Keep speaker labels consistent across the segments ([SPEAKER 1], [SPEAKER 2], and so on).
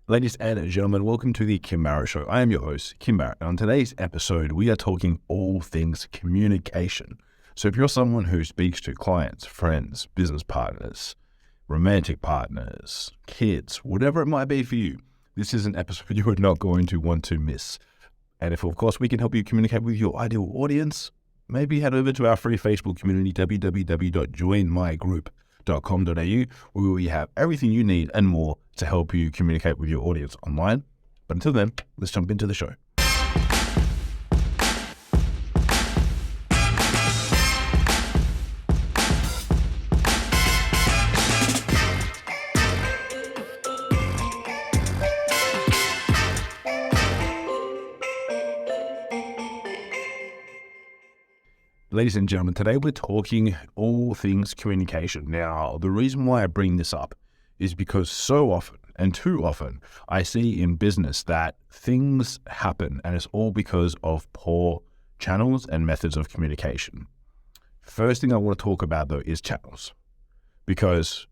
[SPEAKER 1] Ladies and gentlemen, welcome to the Kim Barrett Show. I am your host, Kim Barrett. And on today's episode, we are talking all things communication. So if you're someone who speaks to clients, friends, business partners, romantic partners, kids, whatever it might be for you, this is an episode you are not going to want to miss. And if, of course, we can help you communicate with your ideal audience, maybe head over to our free Facebook community, www.joinmygroup.com.au, where we have everything you need and more to help you communicate with your audience online. But until then, let's jump into the show. Ladies and gentlemen, today we're talking all things communication. Now, the reason why I bring this up is because so often, and too often, I see in business that things happen and it's all because of poor channels and methods of communication. First thing I want to talk about though is channels. Because,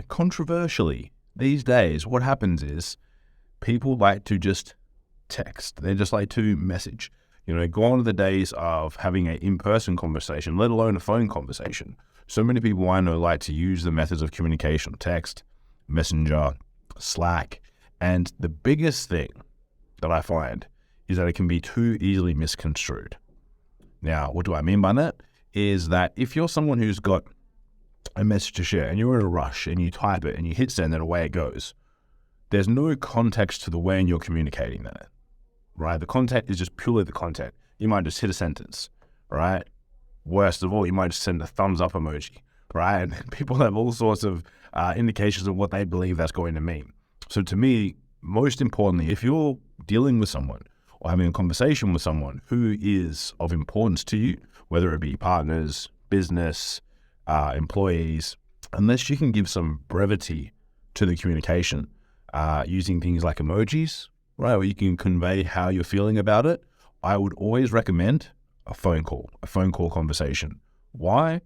[SPEAKER 1] controversially, these days, what happens is people like to just text. They just like to message. Gone are the days of having an in-person conversation, let alone a phone conversation. So many people I know like to use the methods of communication, text, Messenger, Slack. And the biggest thing that I find is that it can be too easily misconstrued. Now, what do I mean by that? Is that if you're someone who's got a message to share and you're in a rush and you type it and you hit send and away it goes, there's no context to the way you're communicating that. Right? The content is just purely the content. You might just hit a sentence, right? Worst of all, you might just send a thumbs up emoji, right? And people have all sorts of indications of what they believe that's going to mean. So to me, most importantly, if you're dealing with someone or having a conversation with someone who is of importance to you, whether it be partners, business, employees, unless you can give some brevity to the communication using things like emojis, right, where you can convey how you're feeling about it, I would always recommend a phone call conversation. Why?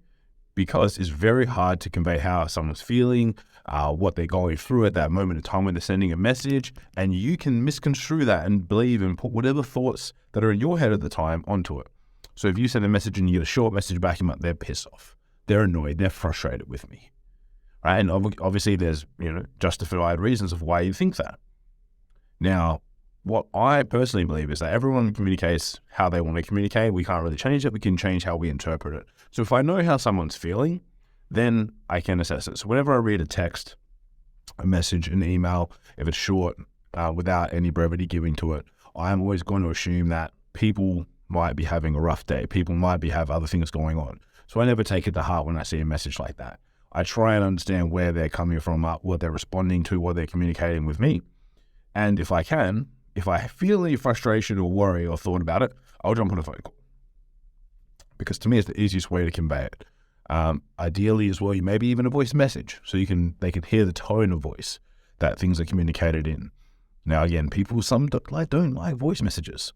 [SPEAKER 1] Because it's very hard to convey how someone's feeling, what they're going through at that moment in time when they're sending a message, and you can misconstrue that and believe and put whatever thoughts that are in your head at the time onto it. So if you send a message and you get a short message back, they're pissed off, they're annoyed, they're frustrated with me, right? And obviously there's justified reasons of why you think that. Now, what I personally believe is that everyone communicates how they want to communicate. We can't really change it. We can change how we interpret it. So if I know how someone's feeling, then I can assess it. So whenever I read a text, a message, an email, if it's short, without any brevity given to it, I'm always going to assume that people might be having a rough day. People might have other things going on. So I never take it to heart when I see a message like that. I try and understand where they're coming from, what they're responding to, what they're communicating with me. And if I feel any frustration or worry or thought about it, I'll jump on a phone call. Because to me, it's the easiest way to convey it. Ideally as well, maybe even a voice message, so they can hear the tone of voice that things are communicated in. Now again, some don't like voice messages,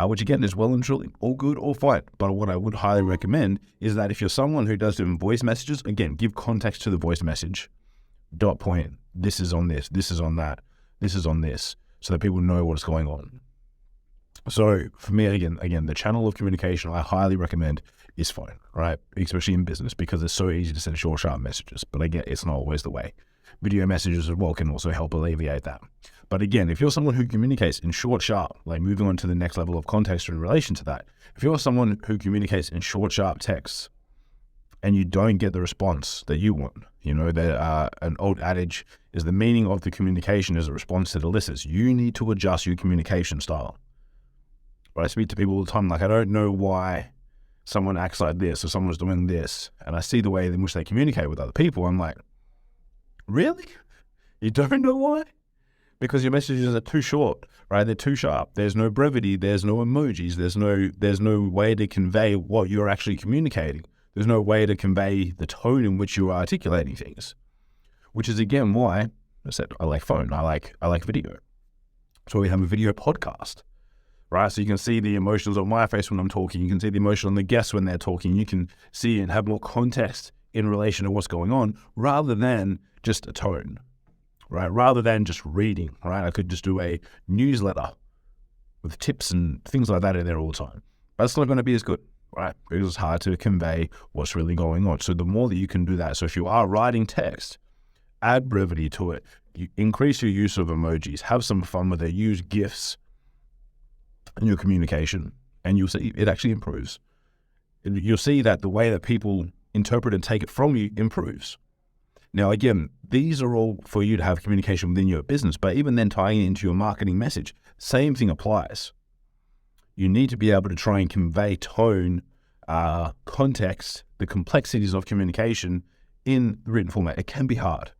[SPEAKER 1] which again is well and truly all good, all fine. But what I would highly recommend is that if you're someone who does do voice messages, again, give context to the voice message. Dot point, this is on this, this is on that, this is on this, so that people know what's going on. So for me, again, the channel of communication I highly recommend is phone, right? Especially in business, because it's so easy to send short, sharp messages. But again, it's not always the way. Video messages as well can also help alleviate that. But again, if you're someone who communicates in short, sharp, like moving on to the next level of context in relation to that, if you're someone who communicates in short, sharp texts and you don't get the response that you want, an old adage is the meaning of the communication is a response to the listeners. You need to adjust your communication style. But I speak to people all the time, I don't know why someone acts like this or someone's doing this. And I see the way in which they communicate with other people. I'm like, really? You don't know why? Because your messages are too short, right? They're too sharp. There's no brevity. There's no emojis. There's no way to convey what you're actually communicating. There's no way to convey the tone in which you are articulating things, which is again why I said I like phone. I like video. So we have a video podcast, right? So you can see the emotions on my face when I'm talking. You can see the emotion on the guests when they're talking. You can see and have more context in relation to what's going on rather than just a tone right? Rather than just reading, right? I could just do a newsletter with tips and things like that in there all the time. But it's not going to be as good, right? Because it's hard to convey what's really going on. So the more that you can do that, so if you are writing text, add brevity to it. You increase your use of emojis, have some fun with it, use GIFs in your communication, and you'll see it actually improves. You'll see that the way that people interpret and take it from you improves. Now, again, these are all for you to have communication within your business, but even then tying it into your marketing message, same thing applies. You need to be able to try and convey tone, context, the complexities of communication in the written format. It can be hard.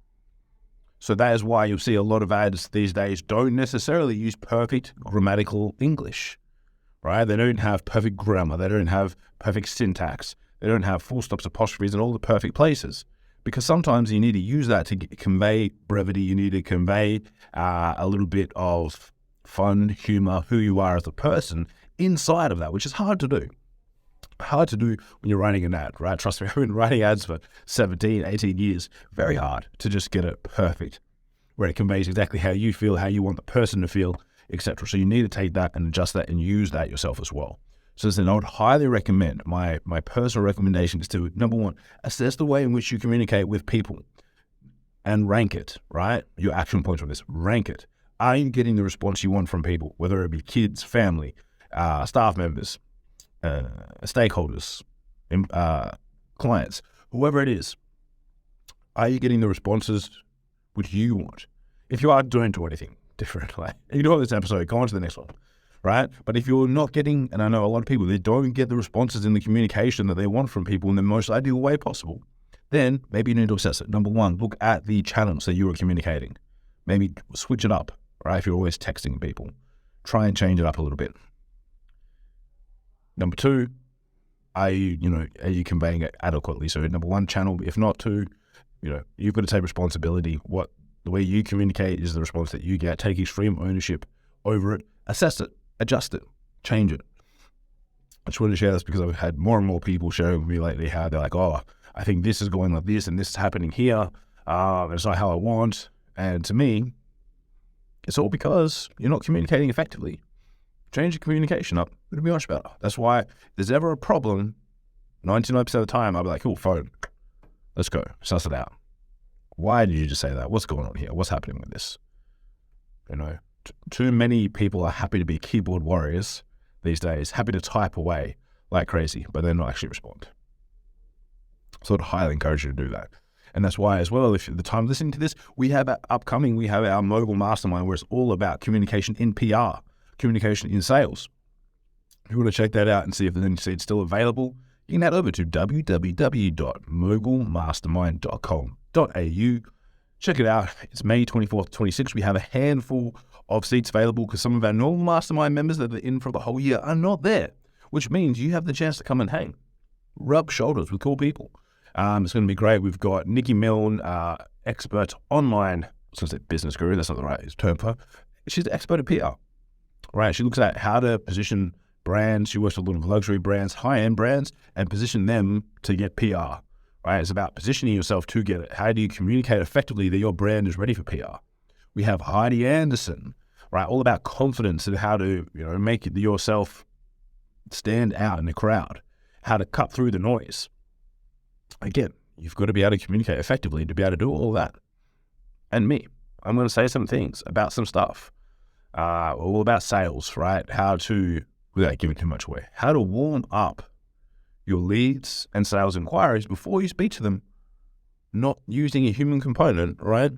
[SPEAKER 1] So that is why you'll see a lot of ads these days don't necessarily use perfect grammatical English, right? They don't have perfect grammar. They don't have perfect syntax. They don't have full stops, apostrophes, and all the perfect places. Because sometimes you need to use that to convey brevity. You need to convey a little bit of fun, humor, who you are as a person inside of that, which is hard to do. Hard to do when you're writing an ad, right? Trust me, I've been writing ads for 17, 18 years. Very hard to just get it perfect, where it conveys exactly how you feel, how you want the person to feel, etc. So you need to take that and adjust that and use that yourself as well. So I would highly recommend, my personal recommendation is to, number one, assess the way in which you communicate with people and rank it, right? Your action points on this, rank it. Are you getting the response you want from people, whether it be kids, family, staff members, stakeholders, clients, whoever it is? Are you getting the responses which you want? If you are, don't do anything different. Like, ignore this episode, go on to the next one, right? But if you're not getting, and I know a lot of people, they don't get the responses in the communication that they want from people in the most ideal way possible, then maybe you need to assess it. Number one, look at the channels that you are communicating. Maybe switch it up, right? If you're always texting people, try and change it up a little bit. Number two, are you conveying it adequately? So number one, channel. If not two, you've got to take responsibility. The way you communicate is the response that you get. Take extreme ownership over it. Assess it, adjust it, change it. I just wanted to share this because I've had more and more people showing me lately how they're like, oh, I think this is going like this and this is happening here. It's not how I want. And to me, it's all because you're not communicating effectively. Change your communication up. It'll be much better. That's why if there's ever a problem, 99% of the time, I'll be like, cool, phone. Let's go. Suss it out. Why did you just say that? What's going on here? What's happening with this? Too many people are happy to be keyboard warriors these days, happy to type away like crazy, but then not actually respond. So I'd highly encourage you to do that. And that's why as well, if at the time listening to this, we have our mobile mastermind where it's all about communication in PR, communication in sales. If you want to check that out and see if it's still available, you can head over to www.mogulmastermind.com.au. Check it out. It's May 24th, 26th. We have a handful of seats available because some of our normal mastermind members that are in for the whole year are not there, which means you have the chance to come and hang, rub shoulders with cool people. It's going to be great. We've got Nikki Milne, expert online, I was going to say business guru, that's not the right term for her. She's an expert at PR, right? She looks at how to position brands. She works with a lot of luxury brands, high-end brands, and position them to get PR, right? It's about positioning yourself to get it. How do you communicate effectively that your brand is ready for PR? We have Heidi Anderson, right? All about confidence and how to, make yourself stand out in the crowd, how to cut through the noise. Again, you've got to be able to communicate effectively to be able to do all that. And me, I'm going to say some things about some stuff, all about sales, right? How to, without giving too much away, how to warm up your leads and sales inquiries before you speak to them, not using a human component, right?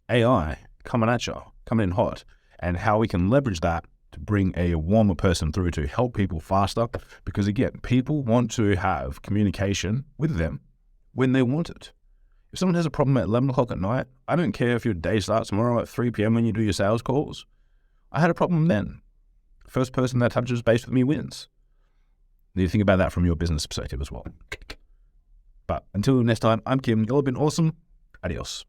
[SPEAKER 1] AI coming at you, coming in hot, and how we can leverage that to bring a warmer person through to help people faster. Because again, people want to have communication with them when they want it. If someone has a problem at 11 o'clock at night, I don't care if your day starts tomorrow at 3 p.m. when you do your sales calls. I had a problem then. First person that touches base with me wins. You need to think about that from your business perspective as well. But until next time, I'm Kim. Y'all have been awesome. Adios.